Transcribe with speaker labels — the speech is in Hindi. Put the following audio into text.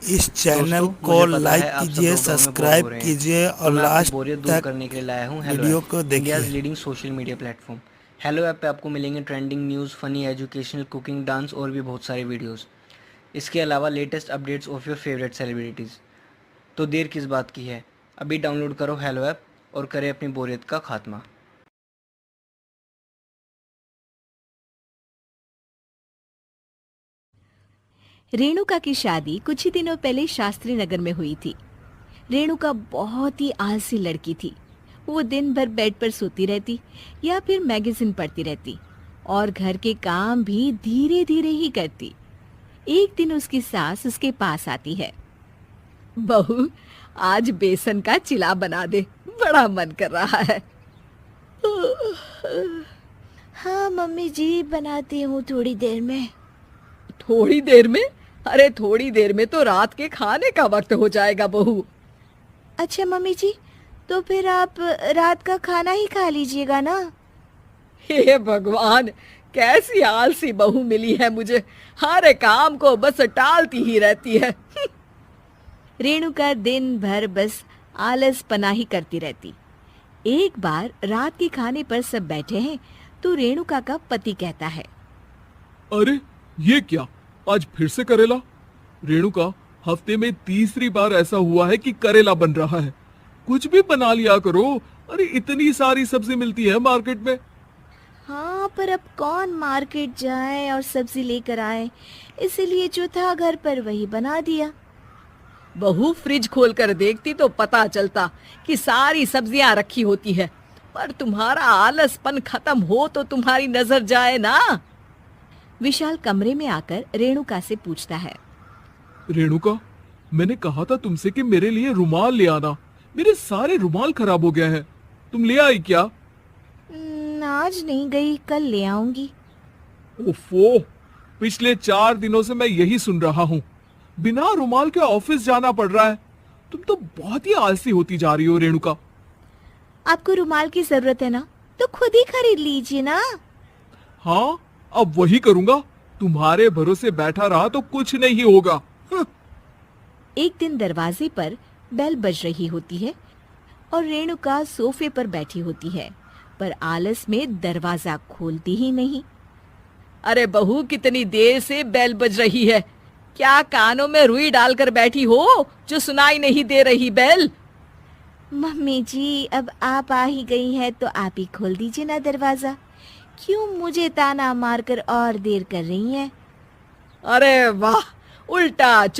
Speaker 1: इस चैनल
Speaker 2: दोस्तों,
Speaker 1: को
Speaker 2: मुझे पता
Speaker 1: लाइक
Speaker 2: है आप सब
Speaker 1: कीजिए,
Speaker 2: लॉकडाउन में बोर हो
Speaker 1: सब्सक्राइब
Speaker 2: रहे हैं,
Speaker 1: कीजिए
Speaker 2: तो
Speaker 1: और
Speaker 2: मैं आपकी
Speaker 1: लास्ट
Speaker 2: बोरियत दूर
Speaker 1: तक
Speaker 2: करने के लिए लाया हूँ हेलो
Speaker 1: वीडियो
Speaker 2: ऐप,
Speaker 1: को
Speaker 2: इंडियाज़
Speaker 1: देखिए।
Speaker 2: Leading social media platform. Hello app पे आपको मिलेंगे trending news, funny, educational, cooking, dance और भी बहुत सारे वीडियोस। इसके अलावा latest updates of your favourite celebrities. तो देर किस बात की है, अभी डाउनलोड करो हेलो ऐप और करें अपनी बोरियत का खात्मा।
Speaker 3: रेणुका की शादी कुछ ही दिनों पहले शास्त्री नगर में हुई थी। रेणुका बहुत ही आलसी लड़की थी। वो दिन भर बेड पर सोती रहती या फिर मैगजीन पढ़ती रहती और घर के काम भी धीरे धीरे ही करती। एक दिन उसकी सास उसके पास आती है। बहू, आज बेसन का चिला बना दे, बड़ा मन कर रहा है। हाँ मम्मी जी, बनाती हूँ थोड़ी देर में। थोड़ी देर में? अरे थोड़ी देर में तो रात के खाने का वक्त हो जाएगा बहू। अच्छा मम्मी जी, तो फिर आप रात का खाना ही खा लीजिएगा ना। हे भगवान, कैसी आलसी बहू मिली है मुझे, हर काम को बस टालती ही रहती है। रेणुका दिन भर बस आलस पना ही करती रहती। एक बार रात के खाने पर सब बैठे हैं तो रेणुका का पति कहता है।
Speaker 4: अरे ये क्या, आज फिर से करेला? रेणुका, हफ्ते में तीसरी बार ऐसा हुआ है कि करेला बन रहा है। कुछ भी बना लिया करो। अरे इतनी सारी सब्जी मिलती है मार्केट में।
Speaker 3: हाँ, पर अब कौन मार्केट जाए और सब्जी लेकर आए, इसीलिए जो था घर पर वही बना दिया। बहू, फ्रिज खोलकर देखती तो पता चलता कि सारी सब्जियां रखी होती है, पर तुम्हारा आलसपन खत्म हो तो तुम्हारी नजर जाए ना। विशाल कमरे में आकर रेणुका से पूछता है।
Speaker 4: रेणुका, मैंने कहा था तुमसे कि मेरे लिए रुमाल ले आना। मेरे सारे रुमाल खराब हो गए हैं। तुम ले आई क्या?
Speaker 3: आज नहीं गई, कल ले आऊंगी।
Speaker 4: ओफो, पिछले 4 दिनों से मैं यही सुन रहा हूँ। बिना रुमाल के ऑफिस जाना पड़ रहा है। तुम तो बहुत ही आलसी होती जा रही हो रेणुका।
Speaker 3: आपको रुमाल की जरूरत है ना, तो खुद ही खरीद लीजिए ना।
Speaker 4: हाँ, अब वही करूंगा। तुम्हारे भरोसे बैठा रहा तो कुछ नहीं होगा।
Speaker 3: एक दिन दरवाजे पर बेल बज रही होती है और रेणुका सोफे पर बैठी होती है, पर आलस में दरवाजा खोलती ही नहीं। अरे बहू, कितनी देर से बेल बज रही है, क्या कानों में रुई डालकर बैठी हो जो सुनाई नहीं दे रही बेल? मम्मी जी, अब आप आ ही गई हैं तो आप ही खोल दीजिए ना दरवाजा। क्यों मुझे ताना मारकर और देर कर रही हैं? अरे वाह, उल्टा